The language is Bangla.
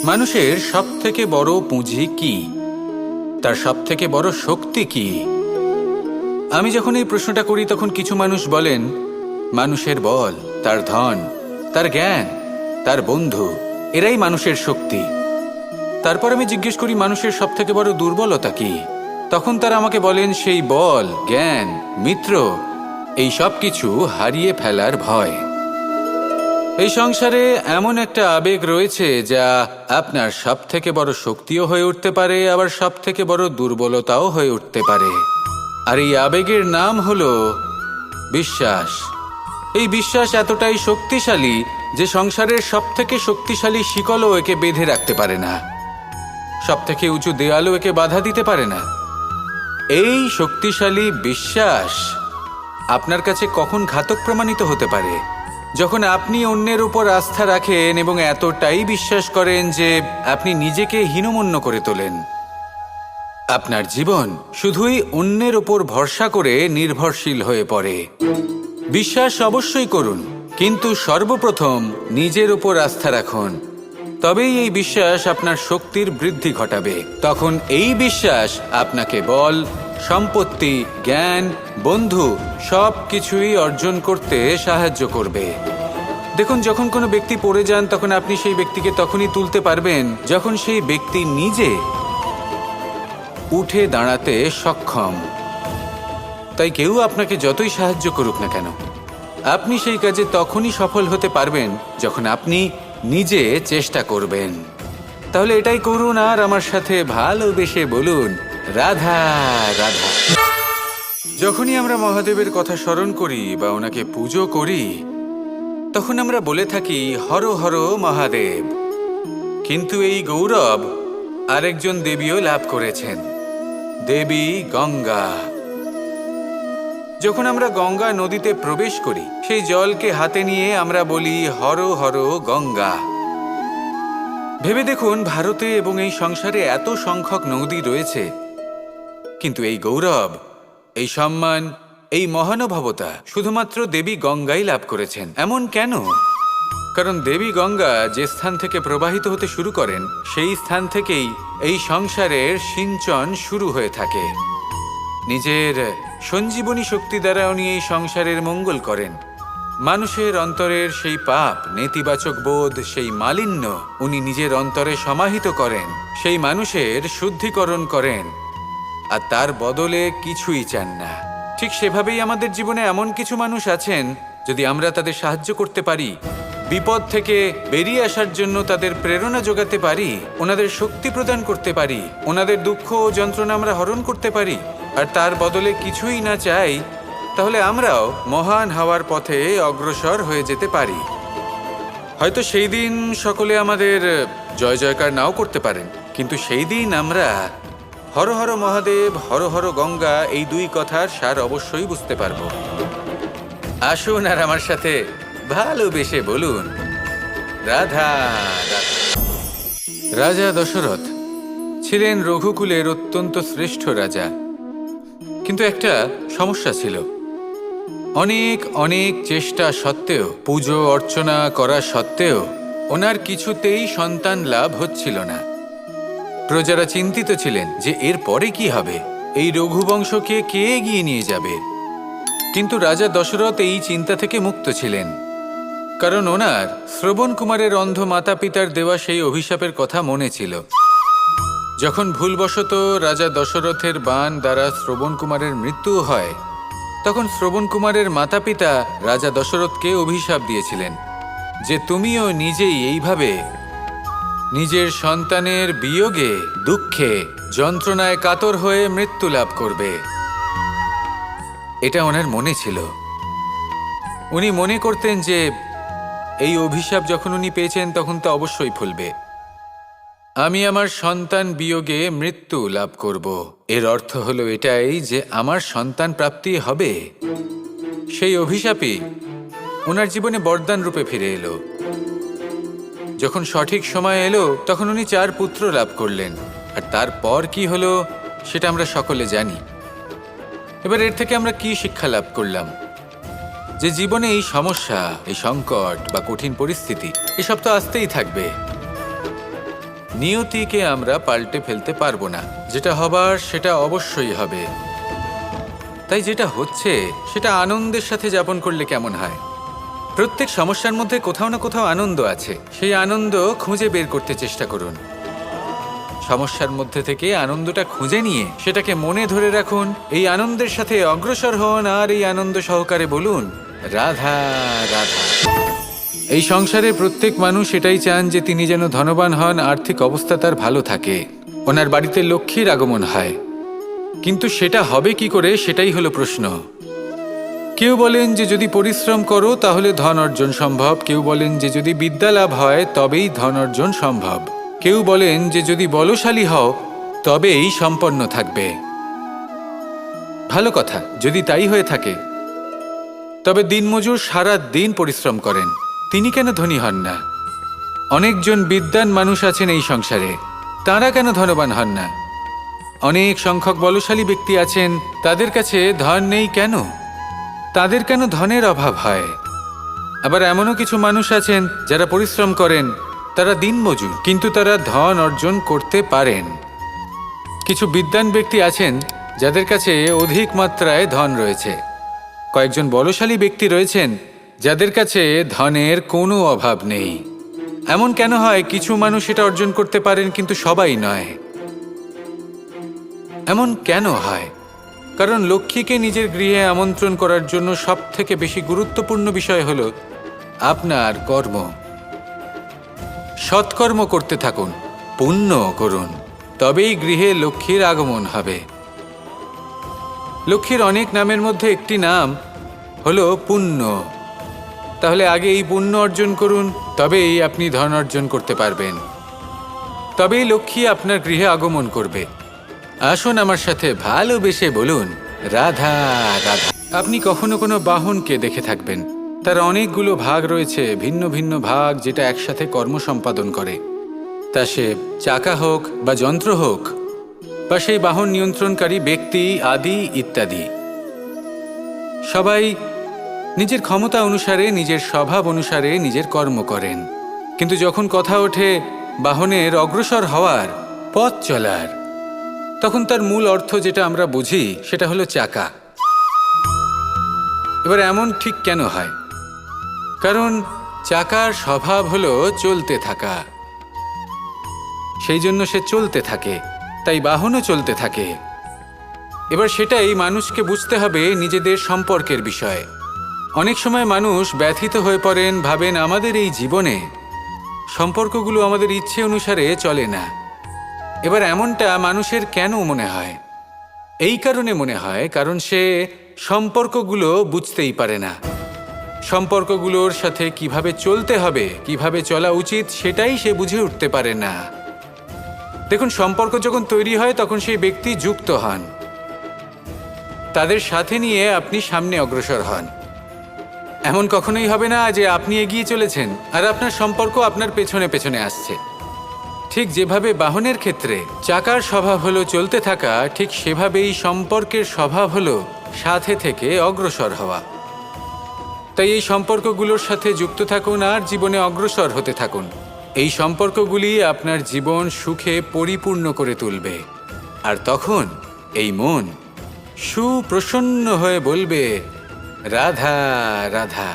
মানুষের সবথেকে বড় পুঁজি কি, তার সবথেকে বড় শক্তি কি? আমি যখন এই প্রশ্নটা করি তখন কিছু মানুষ বলেন মানুষের বল, তার ধন, তার জ্ঞান, তার বন্ধু, এরাই মানুষের শক্তি। তারপর আমি জিজ্ঞেস করি মানুষের সবথেকে বড় দুর্বলতা কি? তখন তারা আমাকে বলেন সেই বল, জ্ঞান, মিত্র, এই সব কিছু হারিয়ে ফেলার ভয়। এই সংসারে এমন একটা আবেগ রয়েছে যা আপনার সবথেকে বড় শক্তিও হয়ে উঠতে পারে, আবার সবথেকে বড় দুর্বলতাও হয়ে উঠতে পারে। আর এই আবেগের নাম হলো বিশ্বাস। এই বিশ্বাস এতটাই শক্তিশালী যে সংসারের সবথেকে শক্তিশালী শিকলও একে বেঁধে রাখতে পারে না, সবথেকে উঁচু দেয়ালও একে বাধা দিতে পারে না। এই শক্তিশালী বিশ্বাস আপনার কাছে কখন ঘাতক প্রমাণিত হতে পারে? যখন আপনি অন্যের উপর আস্থা রাখেন এবং এতটাই বিশ্বাস করেন যে আপনি নিজেকে হীনমন্য করে তোলেন। আপনার জীবন শুধুই অন্যের উপর ভরসা করে নির্ভরশীল হয়ে পড়ে। বিশ্বাস অবশ্যই করুন, কিন্তু সর্বপ্রথম নিজের উপর আস্থা রাখুন। তবেই এই বিশ্বাস আপনার শক্তির বৃদ্ধি ঘটাবে। তখন এই বিশ্বাস আপনাকে বল, সম্পত্তি, জ্ঞান, বন্ধু সব কিছুই অর্জন করতে সাহায্য করবে। দেখুন, যখন কোনো ব্যক্তি পড়ে যান তখন আপনি সেই ব্যক্তিকে তখনই তুলতে পারবেন যখন সেই ব্যক্তি নিজে উঠে দাঁড়াতে সক্ষম। তাই কেউ আপনাকে যতই সাহায্য করুক না কেন, আপনি সেই কাজে তখনই সফল হতে পারবেন যখন আপনি নিজে চেষ্টা করবেন। তাহলে এটাই করুন আর আমার সাথে ভালোবেসে বলুন, রাধা রাধা। যখনই আমরা মহাদেবের কথা স্মরণ করি বা ওনাকে পুজো করি তখন আমরা বলে থাকি হর হর মহাদেব। কিন্তু এই গৌরব আরেকজন দেবীও লাভ করেছেন, দেবী গঙ্গা। যখন আমরা গঙ্গা নদীতে প্রবেশ করি সেই জলকে হাতে নিয়ে আমরা বলি হর হর গঙ্গা। ভেবে দেখুন, ভারতে এবং এই সংসারে এত সংখ্যক নদী রয়েছে, কিন্তু এই গৌরব, এই সম্মান, এই মহানুভবতা শুধুমাত্র দেবী গঙ্গাই লাভ করেছেন। এমন কেন? কারণ দেবী গঙ্গা যে স্থান থেকে প্রবাহিত হতে শুরু করেন সেই স্থান থেকেই এই সংসারের সিঞ্চন শুরু হয়ে থাকে। নিজের সঞ্জীবনী শক্তি দ্বারা উনি এই সংসারের মঙ্গল করেন। মানুষের অন্তরের সেই পাপ, নেতিবাচক বোধ, সেই মালিন্য উনি নিজের অন্তরে সমাহিত করেন, সেই মানুষের শুদ্ধিকরণ করেন, আর তার বদলে কিছুই চান না। ঠিক সেভাবেই আমাদের জীবনে এমন কিছু মানুষ আছেন, যদি আমরা তাদের সাহায্য করতে পারি, বিপদ থেকে বেরিয়ে আসার জন্য তাদের প্রেরণা যোগাতে পারি, ওনাদের শক্তি প্রদান করতে পারি, ওনাদের দুঃখ ও যন্ত্রণা আমরা হরণ করতে পারি, আর তার বদলে কিছুই না চাই, তাহলে আমরাও মহান হওয়ার পথে অগ্রসর হয়ে যেতে পারি। হয়তো সেই দিন সকলে আমাদের জয় জয়কার নাও করতে পারেন, কিন্তু সেই দিন আমরা হর হর মহাদেব, হর হর গঙ্গা এই দুই কথার সার অবশ্যই বুঝতে পারব। আসুন আর আমার সাথে ভালোবেসে বলুন, রাধা রাধা। রাজা দশরথ ছিলেন রঘুকুলের অত্যন্ত শ্রেষ্ঠ রাজা, কিন্তু একটা সমস্যা ছিল। অনেক অনেক চেষ্টা সত্ত্বেও, পুজো অর্চনা করা সত্ত্বেও ওনার কিছুতেই সন্তান লাভ হচ্ছিল না। প্রজারা চিন্তিত ছিলেন যে এর পরে কি হবে, এই রঘুবংশকে কে এগিয়ে নিয়ে যাবে। কিন্তু রাজা দশরথ এই চিন্তা থেকে মুক্ত ছিলেন, কারণ ওনার শ্রবণ কুমারের অন্ধ মাতা পিতার দেওয়া সেই অভিশাপের কথা মনে ছিল। যখন ভুলবশত রাজা দশরথের বাণ দ্বারা শ্রবণ কুমারের মৃত্যু হয়, তখন শ্রবণ কুমারের মাতা পিতা রাজা দশরথকে অভিশাপ দিয়েছিলেন যে তুমিও নিজেই এইভাবে নিজের সন্তানের বিয়োগে, দুঃখে, যন্ত্রণায় কাতর হয়ে মৃত্যু লাভ করবে। এটা ওনার মনে ছিল। উনি মনে করতেন যে এই অভিশাপ যখন উনি পেয়েছেন তখন তো অবশ্যই ফলবে। আমি আমার সন্তান বিয়োগে মৃত্যু লাভ করব, এর অর্থ হলো এটাই যে আমার সন্তান প্রাপ্তি হবে। সেই অভিশাপই ওনার জীবনে বরদান রূপে ফিরে এলো। যখন সঠিক সময় এলো তখন উনি 4 পুত্র লাভ করলেন, আর তারপর কি হলো সেটা আমরা সকলে জানি। এবার এর থেকে আমরা কি শিক্ষা লাভ করলাম? যে জীবনে এই সমস্যা, এই সংকট বা কঠিন পরিস্থিতি এসব তো আসতেই থাকবে। নিয়তিকে আমরা পাল্টে ফেলতে পারবো না। যেটা হবার সেটা অবশ্যই হবে। তাই যেটা হচ্ছে সেটা আনন্দের সাথে যাপন করলে কেমন হয়? প্রত্যেক সমস্যার মধ্যে কোথাও না কোথাও আনন্দ আছে। সেই আনন্দ খুঁজে বের করতে চেষ্টা করুন। সমস্যার মধ্যে থেকে আনন্দটা খুঁজে নিয়ে সেটাকে মনে ধরে রাখুন, এই আনন্দের সাথে অগ্রসর হন আর এই আনন্দ সহকারে বলুন, রাধা রাধা। এই সংসারে প্রত্যেক মানুষ এটাই চান যে তিনি যেন ধনবান হন, আর্থিক অবস্থা তার ভালো থাকে, ওনার বাড়িতে লক্ষ্মীর আগমন হয়। কিন্তু সেটা হবে কি করে, সেটাই হলো প্রশ্ন। কেউ বলেন যে যদি পরিশ্রম করো তাহলে ধন অর্জন সম্ভব, কেউ বলেন যে যদি বিদ্যা লাভ হয় তবেই ধন অর্জন সম্ভব, কেউ বলেন যে যদি বলশালী হও তবেই সম্পন্ন থাকবে। ভালো কথা, যদি তাই হয়ে থাকে তবে দিনমজুর সারা দিন পরিশ্রম করেন, তিনি কেন ধনী হন না? অনেকজন বিদ্বান মানুষ আছেন এই সংসারে, তাঁরা কেন ধনবান হন না? অনেক সংখ্যক বলশালী ব্যক্তি আছেন, তাদের কাছে ধন নেই কেন? তাদের কেন ধনের অভাব হয়? আবার এমনও কিছু মানুষ আছেন যারা পরিশ্রম করেন, তারা দিনমজুর, কিন্তু তারা ধন অর্জন করতে পারেন। কিছু বিদ্বান ব্যক্তি আছেন যাদের কাছে অধিক মাত্রায় ধন রয়েছে। কয়েকজন বলশালী ব্যক্তি রয়েছেন যাদের কাছে ধনের কোনো অভাব নেই। এমন কেন হয় কিছু মানুষ এটা অর্জন করতে পারেন কিন্তু সবাই নয়? এমন কেন হয়? কারণ লক্ষ্মীকে নিজের গৃহে আমন্ত্রণ করার জন্য সবথেকে বেশি গুরুত্বপূর্ণ বিষয় হলো আপনার কর্ম। সৎকর্ম করতে থাকুন, পুণ্য করুন, তবেই গৃহে লক্ষ্মীর আগমন হবে। লক্ষ্মীর অনেক নামের মধ্যে একটি নাম হলো পুণ্য। তাহলে আগে এই পুণ্য অর্জন করুন, তবেই আপনি ধন অর্জন করতে পারবেন, তবেই লক্ষ্মী আপনার গৃহে আগমন করবে। আসুন আমার সাথে ভালোবেসে বলুন, রাধা রাধা। আপনি কখনো কোনো বাহনকে দেখে থাকবেন, তার অনেকগুলো ভাগ রয়েছে, ভিন্ন ভিন্ন ভাগ, যেটা একসাথে কর্ম সম্পাদন করে। তা সে চাকা হোক বা যন্ত্র হোক বা সেই বাহন নিয়ন্ত্রণকারী ব্যক্তি আদি ইত্যাদি। সবাই নিজের ক্ষমতা অনুসারে, নিজের স্বভাব অনুসারে নিজের কর্ম করেন। কিন্তু যখন কথা ওঠে বাহনের অগ্রসর হওয়ার, পথ চলার, তখন তার মূল অর্থ যেটা আমরা বুঝি সেটা হলো চাকা। এবার এমন ঠিক কেন হয়? কারণ চাকার স্বভাব হলো চলতে থাকা, সেই জন্য সে চলতে থাকে, তাই বাহনও চলতে থাকে। এবার সেটাই মানুষকে বুঝতে হবে নিজেদের সম্পর্কের বিষয়। অনেক সময় মানুষ ব্যথিত হয়ে পড়েন, ভাবেন আমাদের এই জীবনে সম্পর্কগুলো আমাদের ইচ্ছে অনুসারে চলে না। এবার এমনটা মানুষের কেন মনে হয়? এই কারণে মনে হয় কারণ সে সম্পর্কগুলো বুঝতেই পারে না। সম্পর্কগুলোর সাথে কিভাবে চলতে হবে, কিভাবে চলা উচিত, সেটাই সে বুঝে উঠতে পারে না। দেখুন, সম্পর্ক যখন তৈরি হয় তখন সেই ব্যক্তি যুক্ত হন, তাদের সাথে নিয়ে আপনি সামনে অগ্রসর হন। এমন কখনোই হবে না যে আপনি এগিয়ে চলেছেন আর আপনার সম্পর্ক আপনার পেছনে পেছনে আসছে। ঠিক যেভাবে বাহনের ক্ষেত্রে চাকার স্বভাব হলো চলতে থাকা, ঠিক সেভাবেই সম্পর্কের স্বভাব হলো সাথে থেকে অগ্রসর হওয়া। তাই এই সম্পর্কগুলোর সাথে যুক্ত থাকুন আর জীবনে অগ্রসর হতে থাকুন। এই সম্পর্কগুলি আপনার জীবন সুখে পরিপূর্ণ করে তুলবে। আর তখন এই মন সুপ্রসন্ন হয়ে বলবে, রাধা রাধা।